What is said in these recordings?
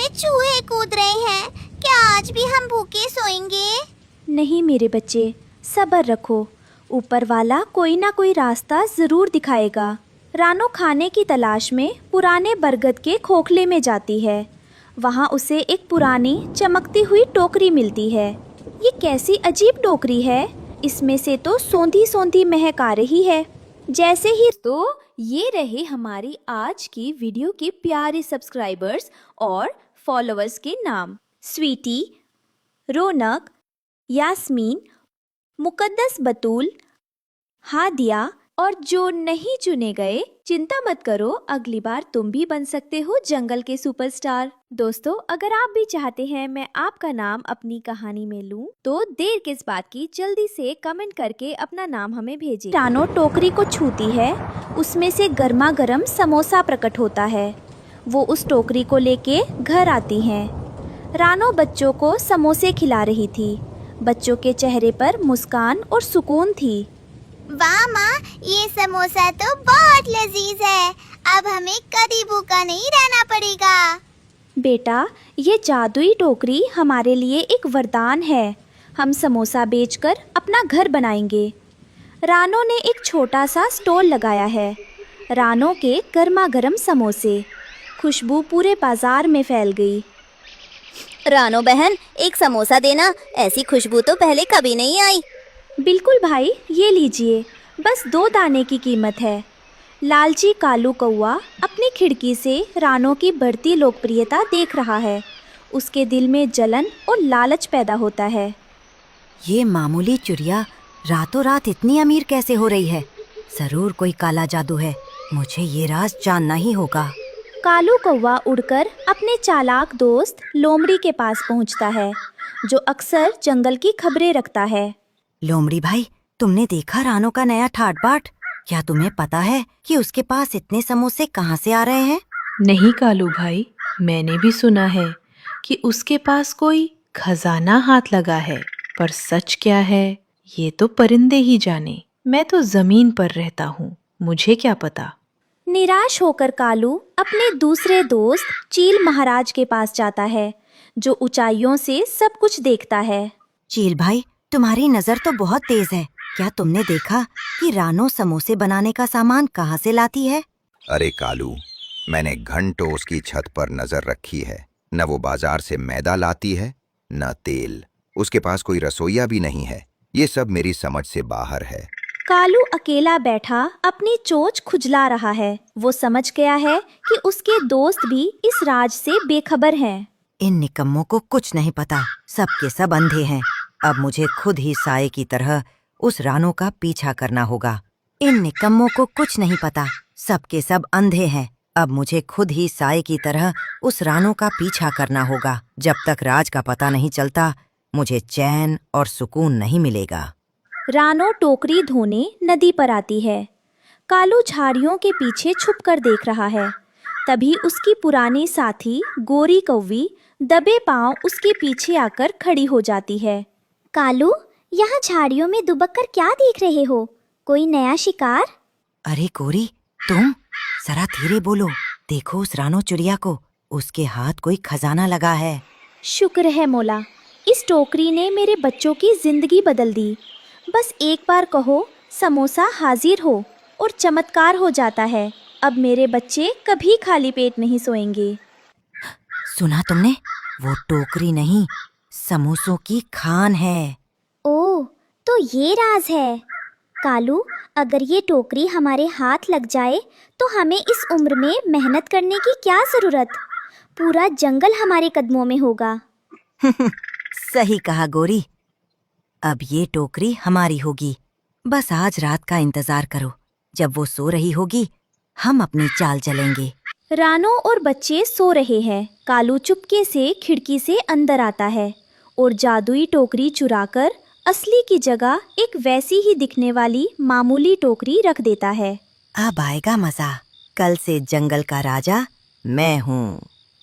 में चूहे कूद रहे हैं। क्या आज भी हम भूखे सोएंगे? नहीं मेरे बच्चे, सब्र रखो। ऊपर वाला कोई ना कोई रास्ता ज़रूर दिखाएगा। रानो खाने की तलाश में पुराने बरगद के खोखले में जाती है। वहाँ उसे एक पुरानी चमकती हुई टोकरी मिलती है। ये कैसी अजीब टोकरी है, इसमें से तो सौंधी सौंधी महक आ रही है। जैसे ही तो ये रहे हमारी आज की वीडियो के प्यारे सब्सक्राइबर्स और फॉलोअर्स के नाम। स्वीटी, रौनक, यास्मीन, मुकद्दस बतूल, हादिया और जो नहीं चुने गए, चिंता मत करो, अगली बार तुम भी बन सकते हो जंगल के सुपरस्टार। दोस्तों, अगर आप भी चाहते हैं मैं आपका नाम अपनी कहानी में लूं, तो देर किस बात की, जल्दी से कमेंट करके अपना नाम हमें भेजिए। रानो टोकरी को छूती है, उसमें से गर्मा गर्म समोसा प्रकट होता है। वो उस टोकरी को लेके घर आती हैं। रानो बच्चों को समोसे खिला रही थी। बच्चों के चेहरे पर मुस्कान और सुकून थी। वाह माँ, ये समोसा तो बहुत लजीज है। अब हमें कभी भूखा नहीं रहना पड़ेगा। बेटा, ये जादुई टोकरी हमारे लिए एक वरदान है। हम समोसा बेचकर अपना घर बनाएंगे। रानो ने एक छोटा सा स्टॉल लगाया है। रानो के गर्मा गर्म समोसे, खुशबू पूरे बाजार में फैल गई। रानो बहन, एक समोसा देना, ऐसी खुशबू तो पहले कभी नहीं आई। बिल्कुल भाई, ये लीजिए, बस 2 दाने की कीमत है। लालची कालू कौआ अपनी खिड़की से रानो की बढ़ती लोकप्रियता देख रहा है। उसके दिल में जलन और लालच पैदा होता है। ये मामूली चिड़िया रातों रात इतनी अमीर कैसे हो रही है? जरूर कोई काला जादू है, मुझे ये राज जानना ही होगा। कालू कौवा उड़कर अपने चालाक दोस्त लोमड़ी के पास पहुंचता है, जो अक्सर जंगल की खबरें रखता है। लोमड़ी भाई, तुमने देखा रानो का नया ठाट बाट? क्या तुम्हें पता है कि उसके पास इतने समोसे कहाँ से आ रहे हैं? नहीं कालू भाई, मैंने भी सुना है कि उसके पास कोई खजाना हाथ लगा है, पर सच क्या है ये तो परिंदे ही जाने। मैं तो जमीन पर रहता हूँ, मुझे क्या पता। निराश होकर कालू अपने दूसरे दोस्त चील महाराज के पास जाता है, जो ऊंचाइयों से सब कुछ देखता है। चील भाई, तुम्हारी नजर तो बहुत तेज है। क्या तुमने देखा कि रानो समोसे बनाने का सामान कहाँ से लाती है? अरे कालू, मैंने घंटों उसकी छत पर नजर रखी है। न वो बाजार से मैदा लाती है, न तेल। उसके पास कोई रसोइया भी नहीं है। ये सब मेरी समझ से बाहर है। कालू अकेला बैठा अपनी चोंच खुजला रहा है। वो समझ गया है कि उसके दोस्त भी इस राज से बेखबर हैं। इन निकम्मों को कुछ नहीं पता, सबके सब अंधे हैं। अब मुझे खुद ही साये की तरह उस रानो का पीछा करना होगा। इन निकम्मों को कुछ नहीं पता, सबके सब अंधे हैं। अब मुझे खुद ही साये की तरह उस रानो का पीछा करना होगा। जब तक राज का पता नहीं चलता, मुझे चैन और सुकून नहीं मिलेगा। रानो टोकरी धोने नदी पर आती है। कालू झाड़ियों के पीछे छुपकर देख रहा है। तभी उसकी पुरानी साथी गोरी कौवी दबे पांव उसके पीछे आकर खड़ी हो जाती है। कालू, यहाँ झाड़ियों में दुबक कर क्या देख रहे हो? कोई नया शिकार? अरे गोरी, तुम जरा धीरे बोलो। देखो उस रानो चिड़िया को, उसके हाथ कोई खजाना लगा है। शुक्र है मौला, इस टोकरी ने मेरे बच्चों की जिंदगी बदल दी। बस एक बार कहो समोसा हाजिर हो और चमत्कार हो जाता है। अब मेरे बच्चे कभी खाली पेट नहीं सोएंगे। सुना तुमने? वो टोकरी नहीं, समोसों की खान है। ओह, तो ये राज है। कालू, अगर ये टोकरी हमारे हाथ लग जाए तो हमें इस उम्र में मेहनत करने की क्या जरूरत? पूरा जंगल हमारे कदमों में होगा। सही कहा गोरी। अब ये टोकरी हमारी होगी। बस आज रात का इंतजार करो। जब वो सो रही होगी, हम अपनी चाल चलेंगे। रानो और बच्चे सो रहे हैं। कालू चुपके से खिड़की से अंदर आता है और जादुई टोकरी चुराकर असली की जगह एक वैसी ही दिखने वाली मामूली टोकरी रख देता है। अब आएगा मजा। कल से जंगल का राजा मैं हूँ।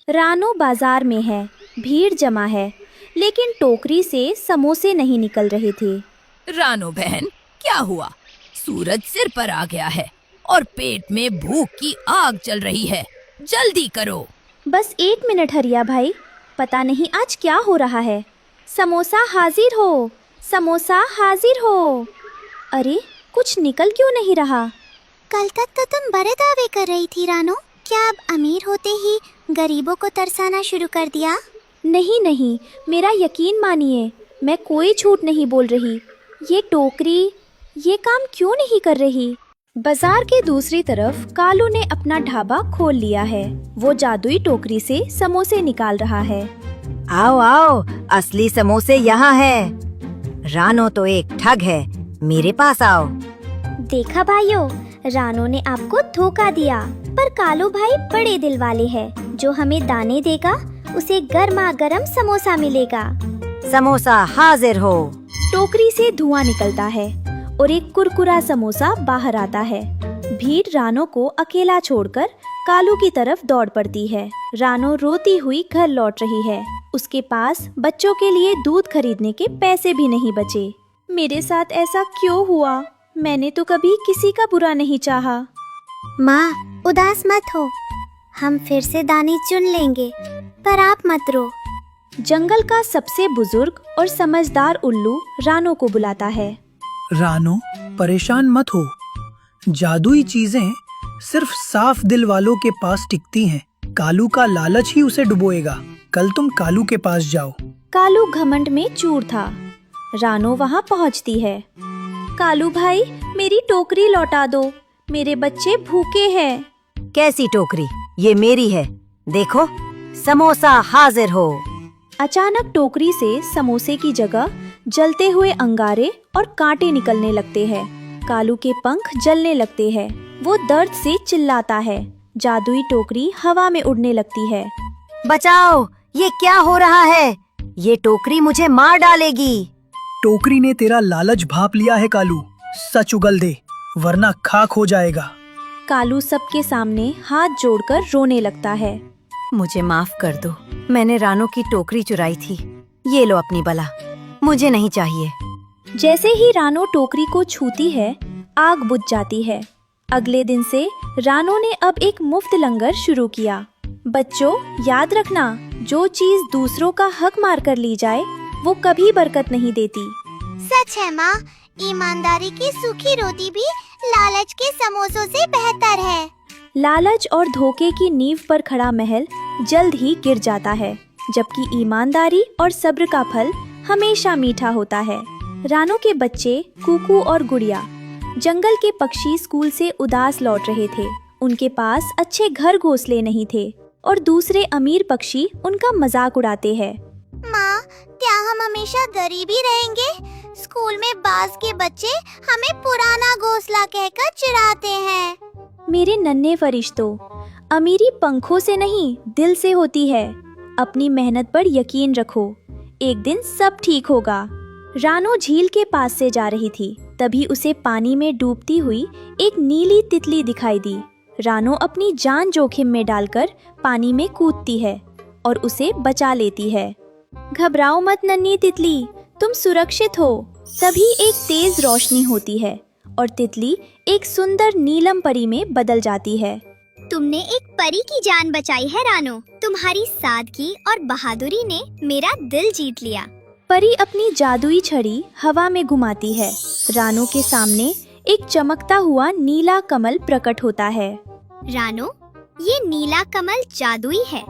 रानो बाजार में है, भीड़ जमा है, लेकिन टोकरी से समोसे नहीं निकल रहे थे। रानो बहन, क्या हुआ? सूरज सिर पर आ गया है और पेट में भूख की आग चल रही है। जल्दी करो। बस 1 मिनट हरिया भाई, पता नहीं आज क्या हो रहा है। समोसा हाजिर हो, समोसा हाजिर हो। अरे कुछ निकल क्यों नहीं रहा? कल तक तो तुम बड़े दावे कर रही थी रानो, क्या अब अमीर होते ही गरीबों को तरसाना शुरू कर दिया? नहीं नहीं, मेरा यकीन मानिए, मैं कोई झूठ नहीं बोल रही। ये टोकरी ये काम क्यों नहीं कर रही? बाजार के दूसरी तरफ कालू ने अपना ढाबा खोल लिया है। वो जादुई टोकरी से समोसे निकाल रहा है। आओ आओ, असली समोसे यहाँ है। रानो तो एक ठग है, मेरे पास आओ। देखा भाइयों, रानो ने आपको धोखा दिया, पर कालू भाई बड़े दिल वाले हैं। जो हमें दाने देगा उसे गर्मा गर्म समोसा मिलेगा। समोसा हाजिर हो। टोकरी से धुआं निकलता है और एक कुरकुरा समोसा बाहर आता है। भीड़ रानो को अकेला छोड़कर कालू की तरफ दौड़ पड़ती है। रानो रोती हुई घर लौट रही है। उसके पास बच्चों के लिए दूध खरीदने के पैसे भी नहीं बचे। मेरे साथ ऐसा क्यों हुआ? मैंने तो कभी किसी का बुरा नहीं चाहा। माँ उदास मत हो, हम फिर से दाने चुन लेंगे, पर आप मत रो। जंगल का सबसे बुजुर्ग और समझदार उल्लू रानो को बुलाता है। रानो, परेशान मत हो। जादुई चीजें सिर्फ साफ दिल वालों के पास टिकती हैं। कालू का लालच ही उसे डुबोएगा। कल तुम कालू के पास जाओ। कालू घमंड में चूर था। रानो वहाँ पहुँचती है। कालू भाई, मेरी टोकरी लौटा दो, मेरे बच्चे भूखे हैं। कैसी टोकरी? ये मेरी है, देखो, समोसा हाजिर हो। अचानक टोकरी से समोसे की जगह जलते हुए अंगारे और कांटे निकलने लगते हैं। कालू के पंख जलने लगते हैं। वो दर्द से चिल्लाता है। जादुई टोकरी हवा में उड़ने लगती है। बचाओ, ये क्या हो रहा है? ये टोकरी मुझे मार डालेगी। टोकरी ने तेरा लालच भांप लिया है कालू। सच उगल दे, वरना खाक हो जाएगा। कालू सबके सामने हाथ जोड़कर रोने लगता है। मुझे माफ कर दो, मैंने रानो की टोकरी चुराई थी। ये लो अपनी बला, मुझे नहीं चाहिए। जैसे ही रानो टोकरी को छूती है, आग बुझ जाती है। अगले दिन से रानो ने अब एक मुफ्त लंगर शुरू किया। बच्चों, याद रखना, जो चीज दूसरों का हक मार कर ली जाए वो कभी बरकत नहीं देती। सच है माँ, ईमानदारी की सूखी रोटी भी लालच के समोसों से बेहतर है। लालच और धोखे की नींव पर खड़ा महल जल्द ही गिर जाता है, जबकि ईमानदारी और सब्र का फल हमेशा मीठा होता है। रानो के बच्चे कुकू और गुड़िया जंगल के पक्षी स्कूल से उदास लौट रहे थे। उनके पास अच्छे घर घोंसले नहीं थे और दूसरे अमीर पक्षी उनका मजाक उड़ाते हैं। माँ, क्या हम हमेशा गरीब ही रहेंगे? स्कूल में बाज के बच्चे हमें पुराना घोंसला कहकर चिढ़ाते हैं। मेरे नन्हे फरिश्तों, अमीरी पंखों से नहीं दिल से होती है। अपनी मेहनत पर यकीन रखो, एक दिन सब ठीक होगा। रानो झील के पास से जा रही थी, तभी उसे पानी में डूबती हुई एक नीली तितली दिखाई दी। रानो अपनी जान जोखिम में डालकर पानी में कूदती है और उसे बचा लेती है। घबराओ मत नन्ही तितली, तुम सुरक्षित हो। तभी एक तेज रोशनी होती है और तितली एक सुंदर नीलम परी में बदल जाती है। तुमने एक परी की जान बचाई है रानो। तुम्हारी सादगी और बहादुरी ने मेरा दिल जीत लिया। परी अपनी जादुई छड़ी हवा में घुमाती है। रानो के सामने एक चमकता हुआ नीला कमल प्रकट होता है। रानो, ये नीला कमल जादुई है।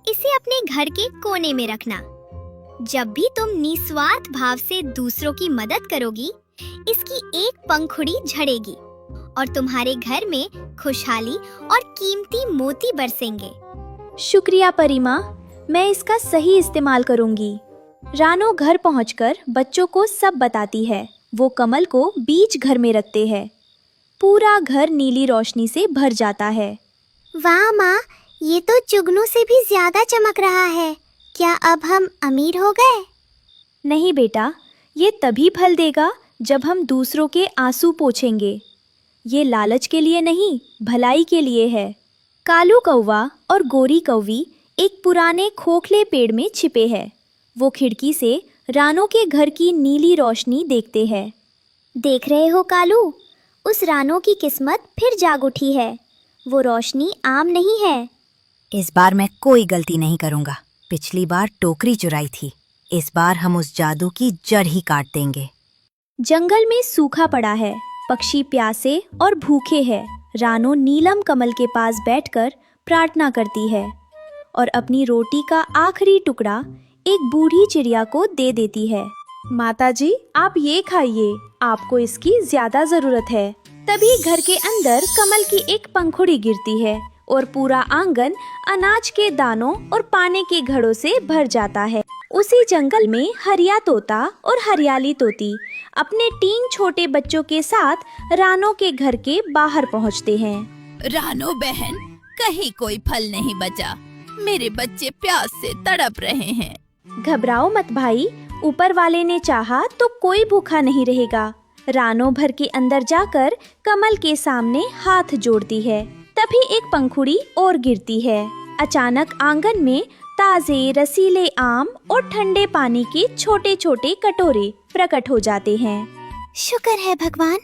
इसे अपने घर के कोने में रखना। जब भी तुम निस्वार्थ भाव से दूसरों की मदद करोगी, इसकी एक पंखुड़ी झड़ेगी और तुम्हारे घर में खुशहाली और कीमती मोती बरसेंगे। शुक्रिया परी माँ, मैं इसका सही इस्तेमाल करूंगी। रानो घर पहुंचकर बच्चों को सब बताती है। वो कमल को बीच घर में रखते हैं। पूरा घर नीली रोशनी से भर जाता है। वाह माँ, ये तो जुगनू से भी ज्यादा चमक रहा है। क्या अब हम अमीर हो गए? नहीं बेटा, ये तभी फल देगा जब हम दूसरों के आंसू पोंछेंगे। ये लालच के लिए नहीं, भलाई के लिए है। कालू कौवा और गोरी कौवी एक पुराने खोखले पेड़ में छिपे हैं। वो खिड़की से रानो के घर की नीली रोशनी देखते हैं। देख रहे हो कालू, उस रानो की किस्मत फिर जाग उठी है। वो रोशनी आम नहीं है। इस बार मैं कोई गलती नहीं करूँगा। पिछली बार टोकरी चुराई थी, इस बार हम उस जादू की जड़ ही काट देंगे। जंगल में सूखा पड़ा है, पक्षी प्यासे और भूखे हैं। रानो नीलम कमल के पास बैठकर प्रार्थना करती है और अपनी रोटी का आखिरी टुकड़ा एक बूढ़ी चिड़िया को दे देती है। माताजी, आप ये खाइए, आपको इसकी ज्यादा जरूरत है। तभी घर के अंदर कमल की एक पंखुड़ी गिरती है और पूरा आंगन अनाज के दानों और पानी के घड़ों से भर जाता है। उसी जंगल में हरिया तोता और हरियाली तोती अपने 3 छोटे बच्चों के साथ रानो के घर के बाहर पहुंचते हैं। रानो बहन, कहीं कोई फल नहीं बचा, मेरे बच्चे प्यास से तड़प रहे हैं। घबराओ मत भाई, ऊपर वाले ने चाहा तो कोई भूखा नहीं रहेगा। रानो घर के अंदर जाकर कमल के सामने हाथ जोड़ती है। तभी एक पंखुड़ी और गिरती है। अचानक आंगन में ताजे रसीले आम और ठंडे पानी के छोटे छोटे कटोरे प्रकट हो जाते हैं। शुक्र है भगवान,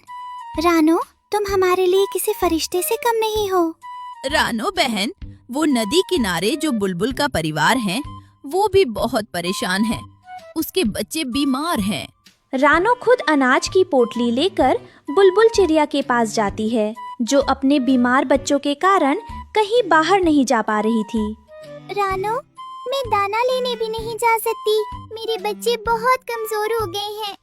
रानो तुम हमारे लिए किसी फरिश्ते से कम नहीं हो। रानो बहन, वो नदी किनारे जो बुलबुल का परिवार है, वो भी बहुत परेशान है। उसके बच्चे बीमार हैं। रानो खुद अनाज की पोटली लेकर बुलबुल चिड़िया के पास जाती है, जो अपने बीमार बच्चों के कारण कहीं बाहर नहीं जा पा रही थी। रानो, मैं दाना लेने भी नहीं जा सकती, मेरे बच्चे बहुत कमजोर हो गए हैं।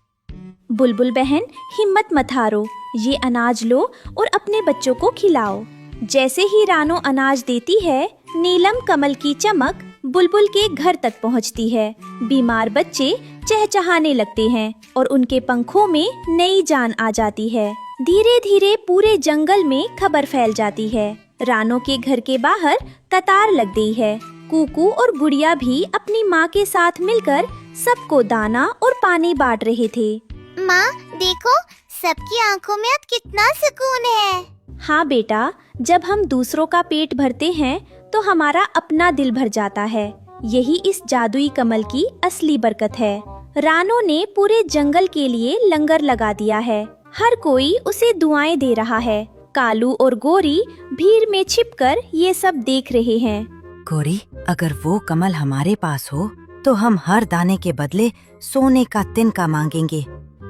बुलबुल बहन, हिम्मत मत हारो, ये अनाज लो और अपने बच्चों को खिलाओ। जैसे ही रानो अनाज देती है, नीलम कमल की चमक बुलबुल के घर तक पहुंचती है। बीमार बच्चे चहचहाने लगते हैं और उनके पंखों में नई जान आ जाती है। धीरे धीरे पूरे जंगल में खबर फैल जाती है। रानो के घर के बाहर कतार लग गई है। कुकू और गुड़िया भी अपनी माँ के साथ मिलकर सबको दाना और पानी बांट रहे थे। माँ देखो, सबकी आंखों में अब कितना सुकून है। हाँ बेटा, जब हम दूसरों का पेट भरते हैं तो हमारा अपना दिल भर जाता है। यही इस जादुई कमल की असली बरकत है। रानो ने पूरे जंगल के लिए लंगर लगा दिया है। हर कोई उसे दुआएं दे रहा है। कालू और गोरी भीड़ में छिपकर ये सब देख रहे हैं। गोरी, अगर वो कमल हमारे पास हो तो हम हर दाने के बदले सोने का तिनका मांगेंगे।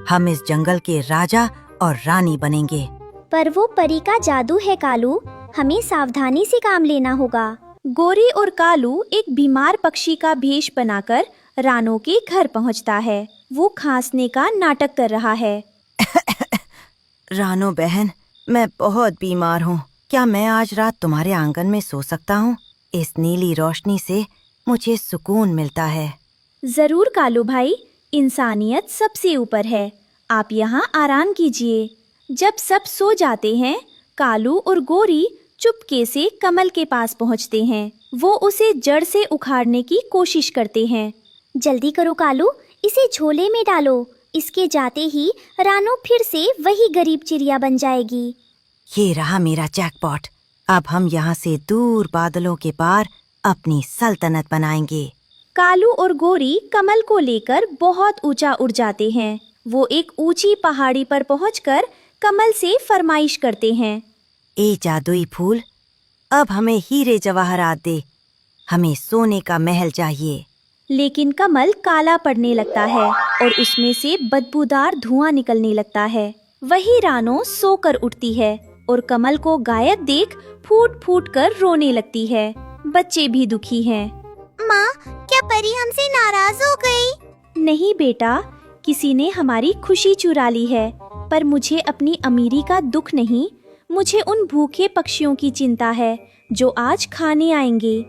हम इस जंगल के राजा और रानी बनेंगे। पर वो परी का जादू है कालू, हमें सावधानी से काम लेना होगा। गोरी और कालू एक बीमार पक्षी का भेष बनाकर रानो के घर पहुंचता है। वो खांसने का नाटक कर रहा है। रानो बहन, मैं बहुत बीमार हूँ। क्या मैं आज रात तुम्हारे आंगन में सो सकता हूँ? इस नीली रोशनी से मुझे सुकून मिलता है। जरूर कालू भाई, इंसानियत सबसे ऊपर है। आप यहाँ आराम कीजिए। जब सब सो जाते हैं, कालू और गोरी चुपके से कमल के पास पहुँचते हैं। वो उसे जड़ से उखाड़ने की कोशिश करते हैं। जल्दी करो कालू, इसे झोले में डालो। इसके जाते ही रानो फिर से वही गरीब चिड़िया बन जाएगी। ये रहा मेरा जैकपॉट। अब हम यहाँ से दूर बादलों के पार अपनी सल्तनत बनाएंगे। कालू और गोरी कमल को लेकर बहुत ऊंचा उड़ जाते हैं। वो एक ऊंची पहाड़ी पर पहुंचकर कमल से फरमाइश करते हैं। ए जादुई फूल, अब हमें हीरे जवाहरात दे। हमें सोने का महल चाहिए। लेकिन कमल काला पड़ने लगता है और उसमें से बदबूदार धुआं निकलने लगता है। वही रानो सोकर उठती है और कमल को गायब देख फूट फूट कर रोने लगती है। बच्चे भी दुखी हैं। माँ, क्या परी हमसे नाराज हो गई? नहीं बेटा, किसी ने हमारी खुशी चुरा ली है। पर मुझे अपनी अमीरी का दुख नहीं, मुझे उन भूखे पक्षियों की चिंता है जो आज खाने आएंगे।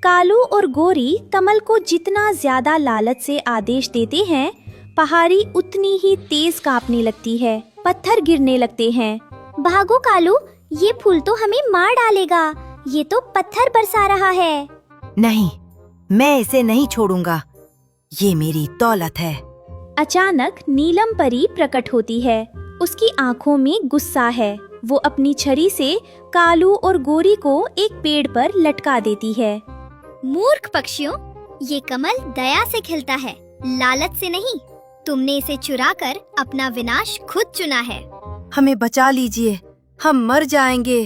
कालू और गोरी कमल को जितना ज्यादा लालच से आदेश देते हैं, पहाड़ी उतनी ही तेज कांपने लगती है। पत्थर गिरने लगते हैं। भागो कालू, ये फूल तो हमें मार डालेगा। ये तो पत्थर बरसा रहा है। नहीं, मैं इसे नहीं छोड़ूंगा। ये मेरी दौलत है। अचानक नीलम परी प्रकट होती है। उसकी आंखों में गुस्सा है। वो अपनी छड़ी से कालू और गोरी को एक पेड़ पर लटका देती है। मूर्ख पक्षियों, ये कमल दया से खिलता है, लालच से नहीं। तुमने इसे चुराकर अपना विनाश खुद चुना है। हमें बचा लीजिए, हम मर जाएंगे।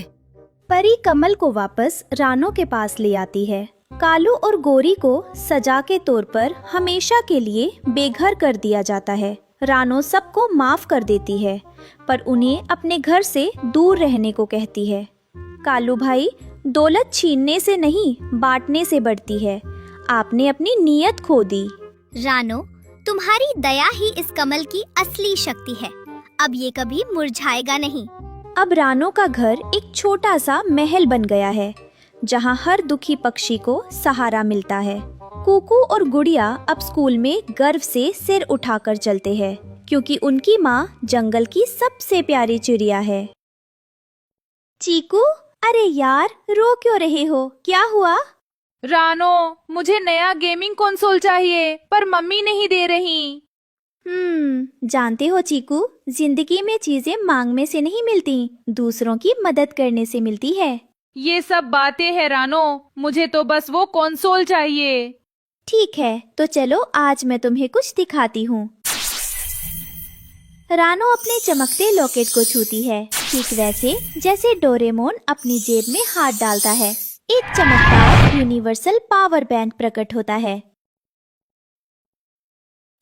परी कमल को वापस रानो के पास ले आती है। कालू और गोरी को सजा के तौर पर हमेशा के लिए बेघर कर दिया जाता है। रानो सबको माफ कर देती है, पर उन्हें अपने घर से दूर रहने को कहती है। कालू भाई, दौलत छीनने से नहीं बांटने से बढ़ती है। आपने अपनी नीयत खो दी। रानो, तुम्हारी दया ही इस कमल की असली शक्ति है। अब ये कभी मुरझाएगा नहीं। अब रानो का घर एक छोटा सा महल बन गया है, जहाँ हर दुखी पक्षी को सहारा मिलता है। कुकू और गुड़िया अब स्कूल में गर्व से सिर उठाकर चलते हैं, क्योंकि उनकी माँ जंगल की सबसे प्यारी चिड़िया है। चीकू, अरे यार, रो क्यों रहे हो? क्या हुआ? रानो, मुझे नया गेमिंग कंसोल चाहिए, पर मम्मी नहीं दे रही। जानते हो चीकू, जिंदगी में चीजें मांगने से नहीं मिलती, दूसरों की मदद करने से मिलती है। ये सब बातें हैं रानो, मुझे तो बस वो कंसोल चाहिए। ठीक है, तो चलो आज मैं तुम्हें कुछ दिखाती हूँ। रानो अपने चमकते लॉकेट को छूती है, ठीक वैसे जैसे डोरेमोन अपनी जेब में हाथ डालता है। एक चमकदार यूनिवर्सल पावर बैंक प्रकट होता है।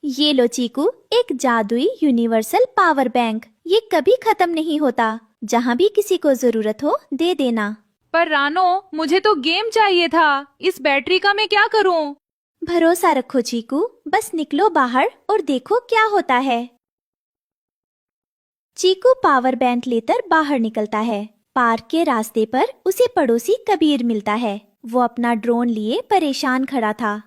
ये लो चीकू, एक जादुई यूनिवर्सल पावर बैंक। ये कभी खत्म नहीं होता। जहाँ भी किसी को जरूरत हो दे देना। पर रानो, मुझे तो गेम चाहिए था। इस बैटरी का मैं क्या करूं? भरोसा रखो चीकू, बस निकलो बाहर और देखो क्या होता है। चीकू पावर बैंक लेकर बाहर निकलता है। पार्क के रास्ते पर उसे पड़ोसी कबीर मिलता है। वो अपना ड्रोन लिए परेशान खड़ा था।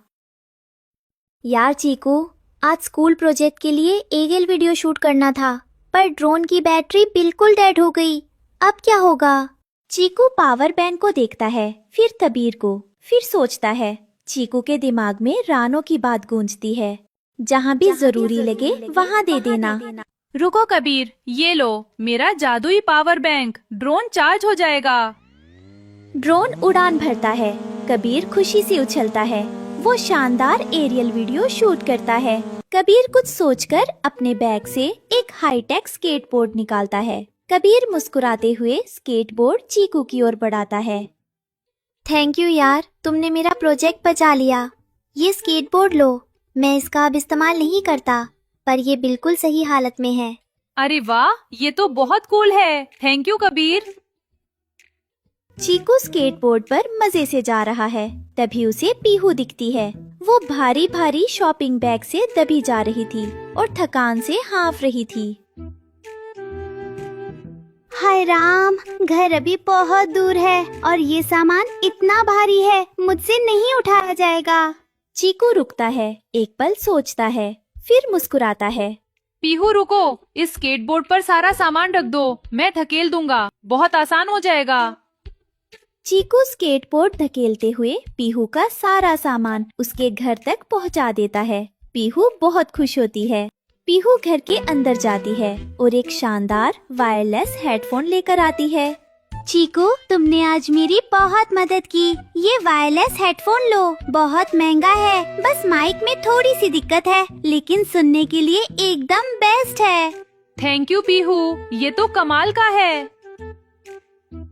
यार चीकू, आज स्कूल प्रोजेक्ट के लिए एगेल वीडियो शूट करना था, पर ड्रोन की बैटरी बिल्कुल डेड हो गई। अब क्या होगा? चीकू पावर बैंक को देखता है, फिर कबीर को, फिर सोचता है। चीकू के दिमाग में रानो की बात गूंजती है, जहाँ भी जरूरी लगे वहाँ दे देना। रुको कबीर, ये लो मेरा जादुई पावर बैंक। ड्रोन चार्ज हो जाएगा। ड्रोन उड़ान भरता है। कबीर खुशी से उछलता है। वो शानदार एरियल वीडियो शूट करता है। कबीर कुछ सोचकर अपने बैग से एक हाईटेक स्केटबोर्ड निकालता है। कबीर मुस्कुराते हुए स्केटबोर्ड चीकू की ओर बढ़ाता है। थैंक यू यार, तुमने मेरा प्रोजेक्ट बचा लिया। ये स्केटबोर्ड लो। मैं इसका अब इस्तेमाल नहीं करता, पर ये बिल्कुल सही हालत में है। अरे वाह, ये तो बहुत कूल है। Thank you Kabir. Chiku skateboard पर मजे से जा रहा है, तभी उसे पीहू दिखती है। वो भारी भारी शॉपिंग बैग से दबी जा रही थी और थकान से हाँफ रही थी। हाय राम, घर अभी बहुत दूर है और ये सामान इतना भारी है, मुझसे नहीं उठाया जाएगा। चीकू रुकता है, एक पल सोचता है, फिर मुस्कुराता है। पीहू रुको, इस स्केटबोर्ड पर सारा सामान रख दो, मैं धकेल दूंगा, बहुत आसान हो जाएगा। चीकू स्केटबोर्ड धकेलते हुए पीहू का सारा सामान उसके घर तक पहुंचा देता है। पीहू बहुत खुश होती है। पीहू घर के अंदर जाती है और एक शानदार वायरलेस हेडफोन लेकर आती है। चीकू, तुमने आज मेरी बहुत मदद की। ये वायरलेस हेडफोन लो, बहुत महंगा है, बस माइक में थोड़ी सी दिक्कत है, लेकिन सुनने के लिए एकदम बेस्ट है। थैंक यू पीहू, ये तो कमाल का है।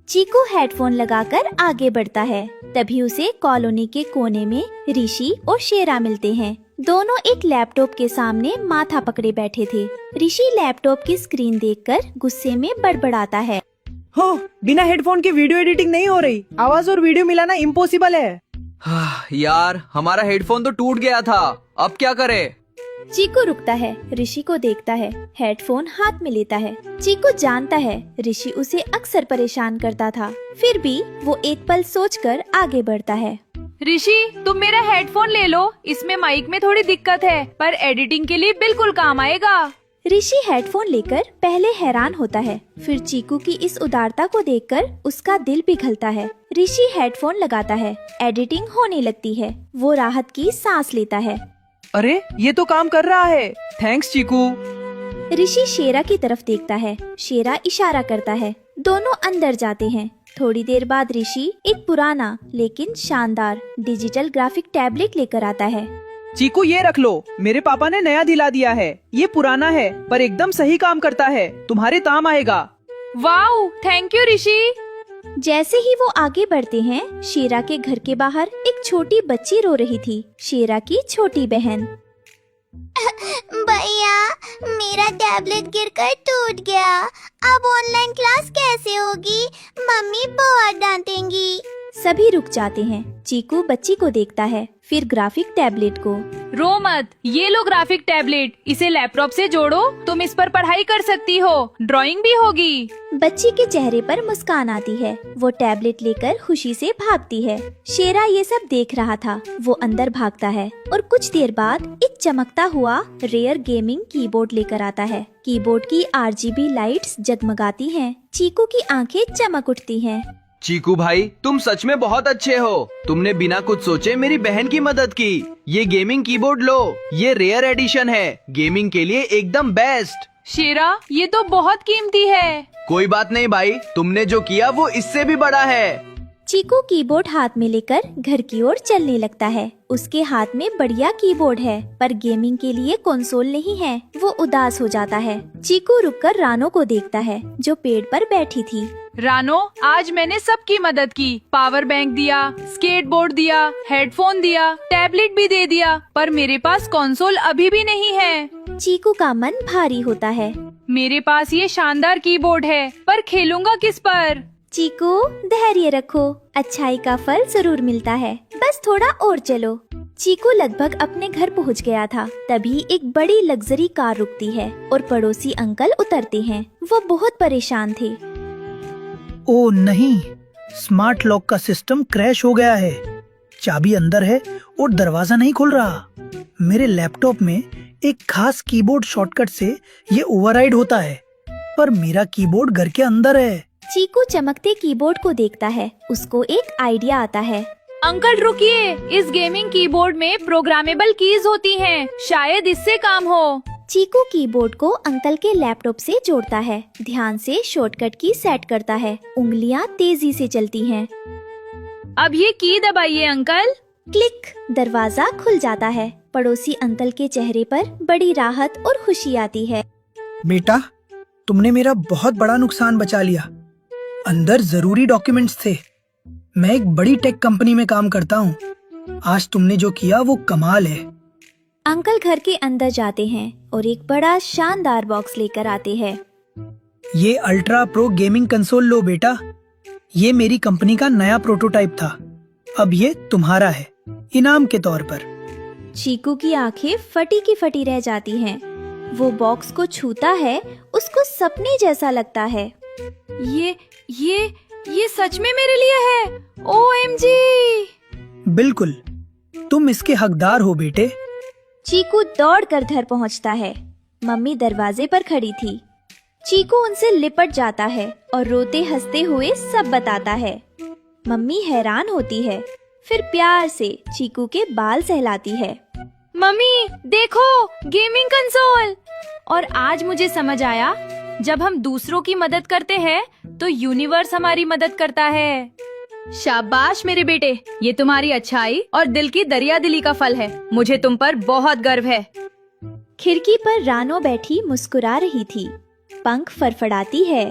चीकू हेडफोन लगाकर आगे बढ़ता है। तभी उसे कॉलोनी के कोने में ऋषि और शेरा मिलते हैं। दोनों एक लैपटॉप के सामने माथा पकड़े बैठे थे। ऋषि लैपटॉप की स्क्रीन देखकर गुस्से में बड़बड़ाता है। हो, बिना हेडफोन के वीडियो एडिटिंग नहीं हो रही। आवाज और वीडियो मिलाना इम्पॉसिबल है। यार, हमारा हेडफोन तो टूट गया था, अब क्या करे? चीकू रुकता है, ऋषि को देखता है, हेडफोन हाथ में लेता है। चीकू जानता है ऋषि उसे अक्सर परेशान करता था, फिर भी वो एक पल सोचकर आगे बढ़ता है। ऋषि, तुम मेरा हेडफोन ले लो, इसमें माइक में थोड़ी दिक्कत है, पर एडिटिंग के लिए बिल्कुल काम आएगा। ऋषि हेडफोन लेकर पहले हैरान होता है, फिर चीकू की इस उदारता को देखकर उसका दिल पिघलता है। ऋषि हेडफोन लगाता है, एडिटिंग होने लगती है। वो राहत की सांस लेता है। अरे, ये तो काम कर रहा है। थैंक्स चीकू। ऋषि शेरा की तरफ देखता है। शेरा इशारा करता है। दोनों अंदर जाते हैं। थोड़ी देर बाद ऋषि एक पुराना लेकिन शानदार डिजिटल ग्राफिक टैबलेट लेकर आता है। चीकू, ये रख लो, मेरे पापा ने नया दिला दिया है। ये पुराना है पर एकदम सही काम करता है, तुम्हारे काम आएगा। वाओ, थैंक यू ऋषि। जैसे ही वो आगे बढ़ते हैं, शेरा के घर के बाहर एक छोटी बच्ची रो रही थी, शेरा की छोटी बहन। भैया, मेरा टैबलेट गिरकर टूट गया। अब ऑनलाइन क्लास कैसे होगी? मम्मी बहुत डांटेंगी। सभी रुक जाते हैं। चीकू बच्ची को देखता है, फिर ग्राफिक टैबलेट को। रो मत, ये लो ग्राफिक टैबलेट, इसे लैपटॉप से जोड़ो, तुम इस पर पढ़ाई कर सकती हो, ड्राइंग भी होगी। बच्ची के चेहरे पर मुस्कान आती है। वो टैबलेट लेकर खुशी से भागती है। शेरा ये सब देख रहा था। वो अंदर भागता है और कुछ देर बाद एक चमकता हुआ रेयर गेमिंग कीबोर्ड लेकर आता है। कीबोर्ड की RGB लाइट्स जगमगाती हैं। चीकू की आंखें चमक उठती हैं। चीकू भाई, तुम सच में बहुत अच्छे हो। तुमने बिना कुछ सोचे मेरी बहन की मदद की। ये गेमिंग कीबोर्ड लो, ये रेयर एडिशन है, गेमिंग के लिए एकदम बेस्ट। शेरा, ये तो बहुत कीमती है। कोई बात नहीं भाई, तुमने जो किया वो इससे भी बड़ा है। चीकू कीबोर्ड हाथ में लेकर घर की ओर चलने लगता है। उसके हाथ में बढ़िया कीबोर्ड है, पर गेमिंग के लिए कंसोल नहीं है। वो उदास हो जाता है। चीकू रुककर रानो को देखता है, जो पेड़ पर बैठी थी। रानो, आज मैंने सबकी मदद की। पावर बैंक दिया, स्केटबोर्ड दिया, हेडफोन दिया, टैबलेट भी दे दिया, पर मेरे पास कंसोल अभी भी नहीं है। चीकू का मन भारी होता है। मेरे पास ये शानदार कीबोर्ड है, पर खेलूंगा किस पर? चीकू, धैर्य रखो, अच्छाई का फल जरूर मिलता है, बस थोड़ा और चलो। चीकू लगभग अपने घर पहुंच गया था। तभी एक बड़ी लग्जरी कार रुकती है और पड़ोसी अंकल उतरते हैं। वो बहुत परेशान थे। ओ नहीं, स्मार्ट लॉक का सिस्टम क्रैश हो गया है। चाबी अंदर है और दरवाजा नहीं खुल रहा। मेरे लैपटॉप में एक खास कीबोर्ड शॉर्टकट से ये ओवरराइड होता है, पर मेरा कीबोर्ड घर के अंदर है। चीकू चमकते कीबोर्ड को देखता है। उसको एक आइडिया आता है। अंकल रुकिए, इस गेमिंग कीबोर्ड में प्रोग्रामेबल कीज होती हैं, शायद इससे काम हो। चीकू कीबोर्ड को अंकल के लैपटॉप से जोड़ता है। ध्यान से शॉर्टकट की सेट करता है। उंगलियां तेजी से चलती हैं। अब ये की दबाइए अंकल। क्लिक, दरवाजा खुल जाता है। पड़ोसी अंकल के चेहरे पर बड़ी राहत और खुशी आती है। बेटा, तुमने मेरा बहुत बड़ा नुकसान बचा लिया। अंदर जरूरी डॉक्यूमेंट्स थे। मैं एक बड़ी टेक कंपनी में काम करता हूँ। आज तुमने जो किया वो कमाल है। अंकल घर के अंदर जाते हैं और एक बड़ा शानदार बॉक्स लेकर आते हैं। ये अल्ट्रा प्रो गेमिंग कंसोल लो बेटा। ये मेरी कंपनी का नया प्रोटोटाइप था। अब ये तुम्हारा है, इनाम के तौर पर। चीकू की आंखें फटी की फटी रह जाती हैं। वो बॉक्स को छूता है। उसको सपने जैसा लगता है। ये सच में मेरे लिए है। OMG! बिल्कुल, तुम इसके हकदार हो बेटे। चीकू दौड़कर घर पहुंचता है। मम्मी दरवाजे पर खड़ी थी। चीकू उनसे लिपट जाता है और रोते हंसते हुए सब बताता है। मम्मी हैरान होती है, फिर प्यार से चीकू के बाल सहलाती है। मम्मी देखो, गेमिंग कंसोल। और आज मुझे समझ आया, जब हम दूसरों की मदद करते हैं तो यूनिवर्स हमारी मदद करता है। शाबाश मेरे बेटे, ये तुम्हारी अच्छाई और दिल की दरियादिली का फल है। मुझे तुम पर बहुत गर्व है। खिड़की पर रानो बैठी मुस्कुरा रही थी। पंख फड़फड़ाती है।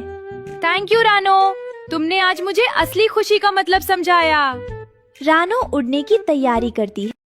थैंक यू रानो, तुमने आज मुझे असली खुशी का मतलब समझाया। रानो उड़ने की तैयारी करती है।